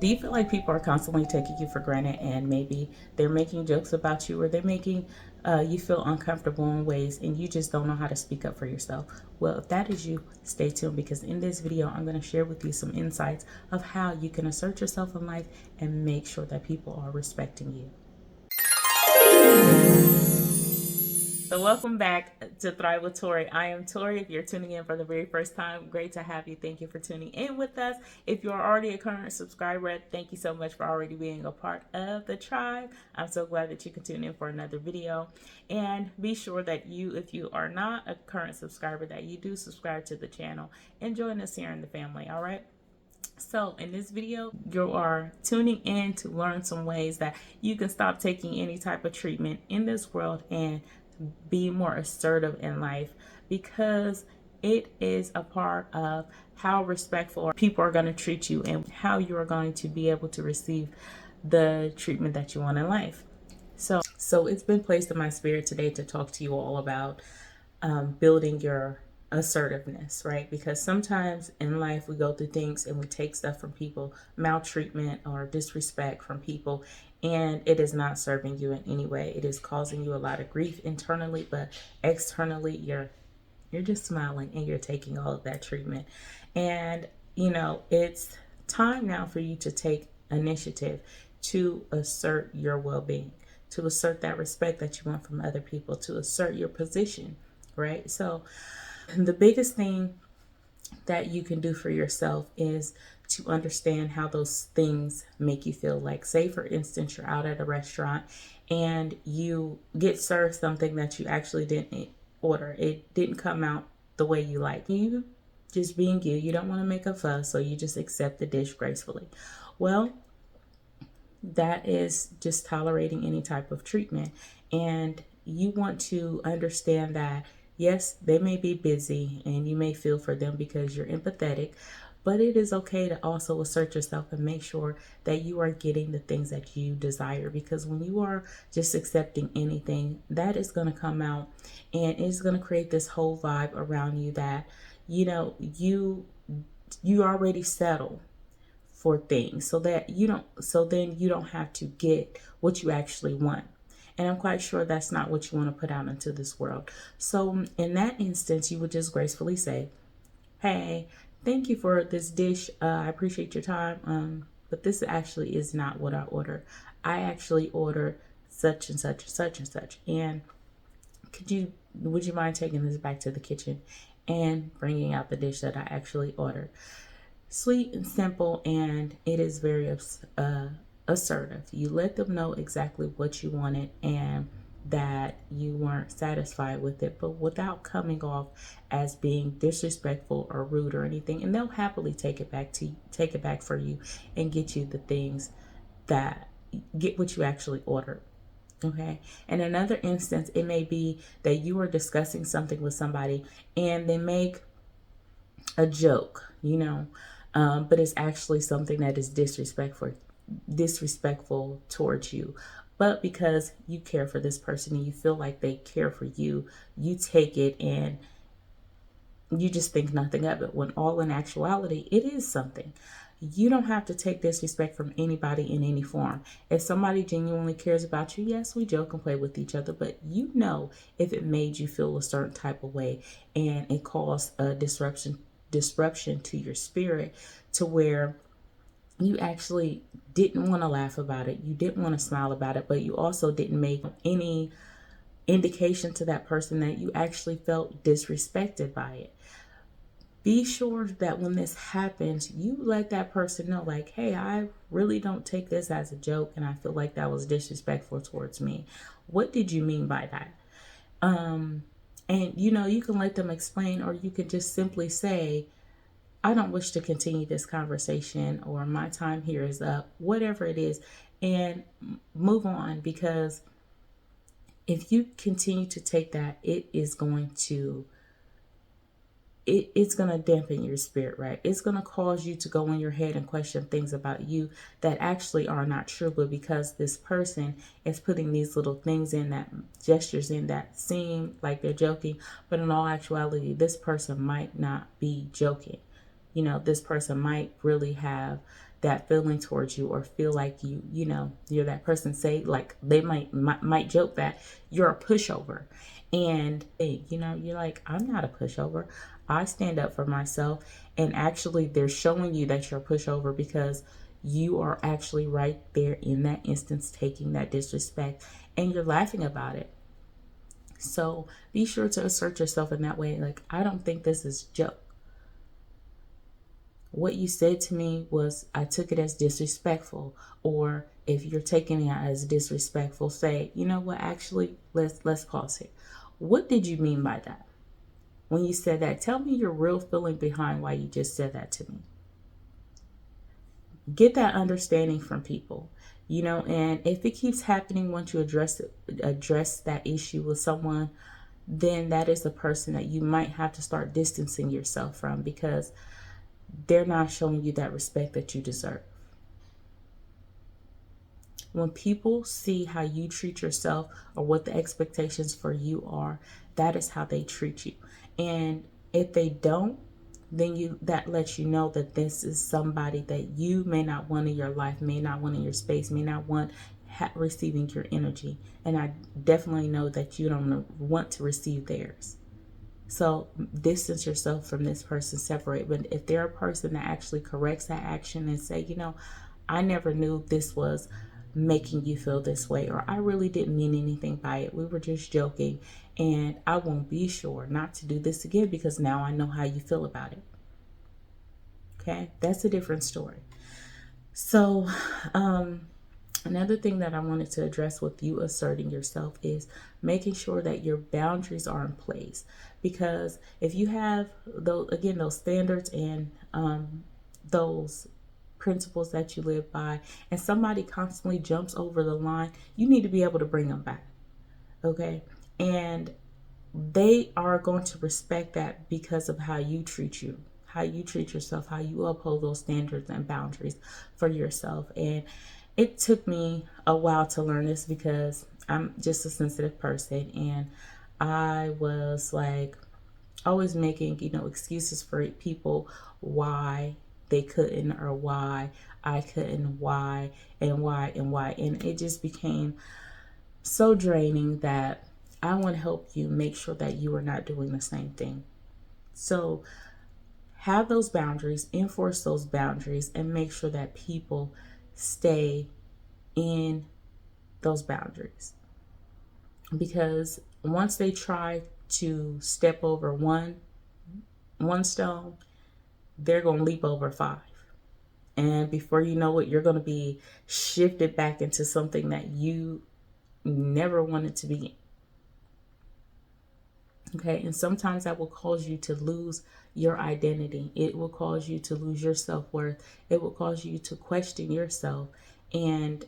Do you feel like people are constantly taking you for granted and maybe they're making jokes about you or they're making you feel uncomfortable in ways and you just don't know how to speak up for yourself? Well, if that is you, stay tuned because in this video, I'm going to share with you some insights of how you can assert yourself in life and make sure that people are respecting you. So welcome back to Thrive with Tori. I am Tori. If you're tuning in for the very first time, great to have you. Thank you for tuning in with us. If you're already a current subscriber, thank you so much for already being a part of the tribe. I'm so glad that you can tune in for another video. And be sure that you, if you are not a current subscriber, that you do subscribe to the channel and join us here in the family, all right? So in this video, you are tuning in to learn some ways that you can stop taking any type of treatment in this world and be more assertive in life, because it is a part of how respectful people are going to treat you and how you are going to be able to receive the treatment that you want in life. So it's been placed in my spirit today to talk to you all about building your assertiveness, right? Because sometimes in life we go through things and we take stuff from people, maltreatment or disrespect from people, and it is not serving you in any way. It is causing you a lot of grief internally, but externally you're just smiling and you're taking all of that treatment. And it's time now for you to take initiative to assert your well-being, to assert that respect that you want from other people, to assert your position, right? So the biggest thing that you can do for yourself is to understand how those things make you feel. Like, say for instance, you're out at a restaurant and you get served something that you actually didn't order. It didn't come out the way you like. You just being you don't want to make a fuss, so you just accept the dish gracefully. Well, that is just tolerating any type of treatment. And you want to understand that, yes, they may be busy and you may feel for them because you're empathetic, but it is okay to also assert yourself and make sure that you are getting the things that you desire. Because when you are just accepting anything, that is going to come out and it's going to create this whole vibe around you that, you already settle for things so then you don't have to get what you actually want. And I'm quite sure that's not what you want to put out into this world. So in that instance, you would just gracefully say, hey, thank you for this dish. I appreciate your time. But this actually is not what I ordered. I actually ordered such and such and such and such. And would you mind taking this back to the kitchen and bringing out the dish that I actually ordered? Sweet and simple, and it is very assertive. You let them know exactly what you wanted and that you weren't satisfied with it, but without coming off as being disrespectful or rude or anything. And they'll happily take it back for you and get you the things that get what you actually ordered. Okay. In another instance, it may be that you are discussing something with somebody and they make a joke, but it's actually something that is disrespectful towards you. But because you care for this person and you feel like they care for you, you take it and you just think nothing of it, when all in actuality, it is something. You don't have to take disrespect from anybody in any form. If somebody genuinely cares about you, yes, we joke and play with each other, but if it made you feel a certain type of way and it caused a disruption to your spirit to where you actually didn't want to laugh about it, you didn't want to smile about it, but you also didn't make any indication to that person that you actually felt disrespected by it. Be sure that when this happens, you let that person know, like, hey, I really don't take this as a joke and I feel like that was disrespectful towards me. What did you mean by that? And you can let them explain, or you can just simply say, I don't wish to continue this conversation, or my time here is up, whatever it is, and move on. Because if you continue to take that, it's going to dampen your spirit, right? It's going to cause you to go in your head and question things about you that actually are not true. But because this person is putting these little things in, that gestures in, that seem like they're joking, but in all actuality, this person might not be joking. This person might really have that feeling towards you, or feel like you're that person. Say, like, they might joke that you're a pushover, and you're like, I'm not a pushover. I stand up for myself. And actually, they're showing you that you're a pushover because you are actually right there in that instance taking that disrespect, and you're laughing about it. So be sure to assert yourself in that way. Like, I don't think this is joke. What you said to me was, I took it as disrespectful. Or if you're taking it as disrespectful, say, you know what, actually, let's pause it. What did you mean by that? When you said that, tell me your real feeling behind why you just said that to me. Get that understanding from people, and if it keeps happening, once you address that issue with someone, then that is the person that you might have to start distancing yourself from, because they're not showing you that respect that you deserve. When people see how you treat yourself, or what the expectations for you are, that is how they treat you. And if they don't, then that lets you know that this is somebody that you may not want in your life, may not want in your space, may not want receiving your energy. And I definitely know that you don't want to receive theirs. So distance yourself from this person, separate. But if they're a person that actually corrects that action and say, I never knew this was making you feel this way, or I really didn't mean anything by it, we were just joking, and I won't be sure not to do this again because now I know how you feel about it. Okay, that's a different story. So another thing that I wanted to address with you asserting yourself is making sure that your boundaries are in place. Because if you have those standards and those principles that you live by, and somebody constantly jumps over the line, you need to be able to bring them back. Okay? And they are going to respect that because of how you treat yourself, how you uphold those standards and boundaries for yourself. And it took me a while to learn this because I'm just a sensitive person, and I was like always making, excuses for people why they couldn't, or why I couldn't, why, and why, and why. And it just became so draining that I want to help you make sure that you are not doing the same thing. So have those boundaries, enforce those boundaries, and make sure that people stay in those boundaries. Because once they try to step over one stone, they're going to leap over 5. And before you know it, you're going to be shifted back into something that you never wanted to be in. Okay, and sometimes that will cause you to lose your identity. It will cause you to lose your self-worth. It will cause you to question yourself. And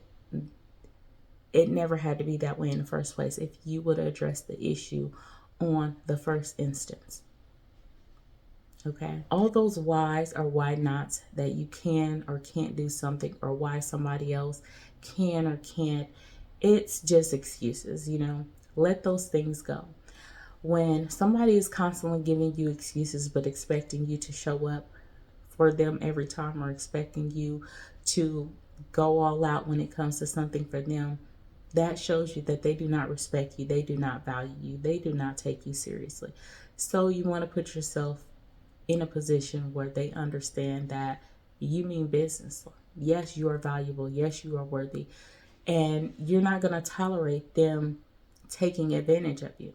it never had to be that way in the first place if you would address the issue on the first instance. Okay, all those whys or why nots that you can or can't do something, or why somebody else can or can't, it's just excuses. Let those things go. When somebody is constantly giving you excuses but expecting you to show up for them every time, or expecting you to go all out when it comes to something for them, that shows you that they do not respect you, they do not value you, they do not take you seriously. So you want to put yourself in a position where they understand that you mean business. Yes, you are valuable. Yes, you are worthy. And you're not going to tolerate them taking advantage of you.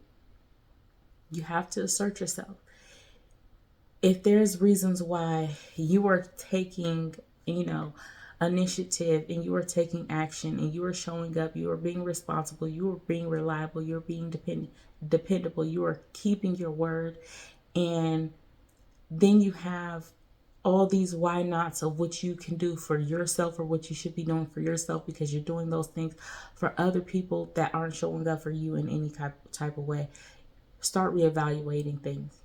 You have to assert yourself. If there's reasons why you are taking, initiative, and you are taking action, and you are showing up, you are being responsible, you are being reliable, you're being dependable, you are keeping your word, and then you have all these why nots of what you can do for yourself, or what you should be doing for yourself, because you're doing those things for other people that aren't showing up for you in any type of way. Start reevaluating things.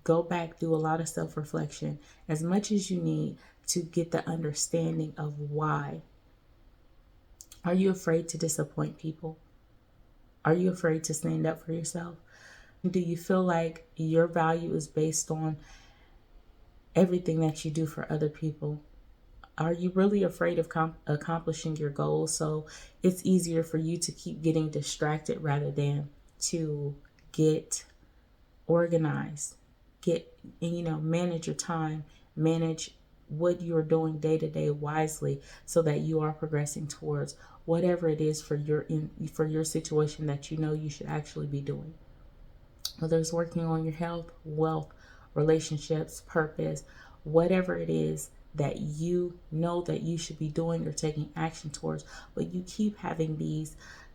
Go back, do a lot of self-reflection, as much as you need to get the understanding of why. Are you afraid to disappoint people? Are you afraid to stand up for yourself? Do you feel like your value is based on everything that you do for other people? Are you really afraid of accomplishing your goals? So it's easier for you to keep getting distracted rather than to get organized, manage your time, manage what you're doing day to day wisely so that you are progressing towards whatever it is for your situation that you know you should actually be doing. Whether it's working on your health, wealth, relationships, purpose, whatever it is that you know that you should be doing or taking action towards, but you keep having these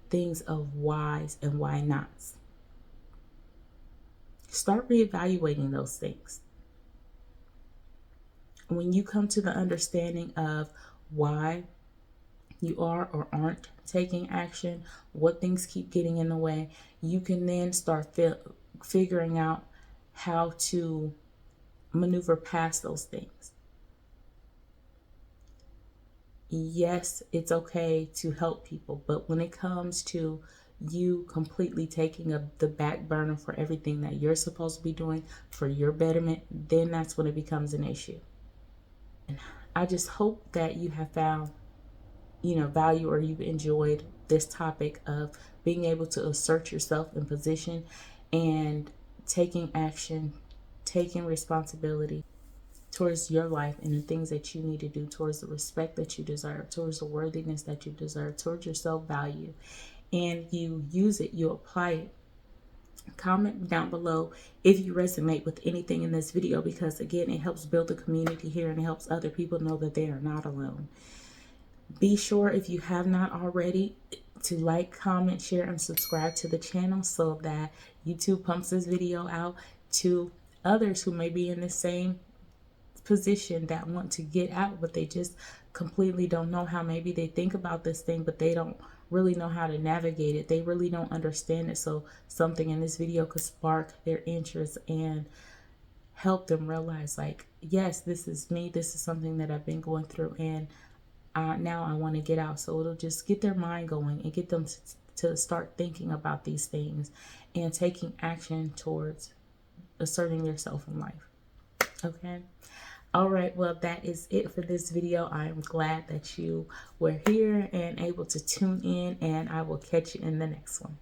things of whys and why nots. Start reevaluating those things. When you come to the understanding of why you are or aren't taking action, what things keep getting in the way, you can then start figuring out how to maneuver past those things. Yes, it's okay to help people, but when it comes to you completely taking up the back burner for everything that you're supposed to be doing for your betterment, then that's when it becomes an issue. And I just hope that you have found, value, or you've enjoyed this topic of being able to assert yourself in position and taking action, taking responsibility towards your life and the things that you need to do, towards the respect that you deserve, towards the worthiness that you deserve, towards your self-value. And you use it, you apply it. Comment down below if you resonate with anything in this video, because again, it helps build a community here and it helps other people know that they are not alone. Be sure, if you have not already, to like, comment, share, and subscribe to the channel so that YouTube pumps this video out to others who may be in the same position that want to get out, but they just completely don't know how. Maybe they think about this thing, but they don't really know how to navigate it. They really don't understand it. So something in this video could spark their interest and help them realize, like, yes, this is me. This is something that I've been going through, and now I want to get out. So it'll just get their mind going and get them to start thinking about these things and taking action towards asserting yourself in life. Okay. All right, well, that is it for this video. I'm glad that you were here and able to tune in, and I will catch you in the next one.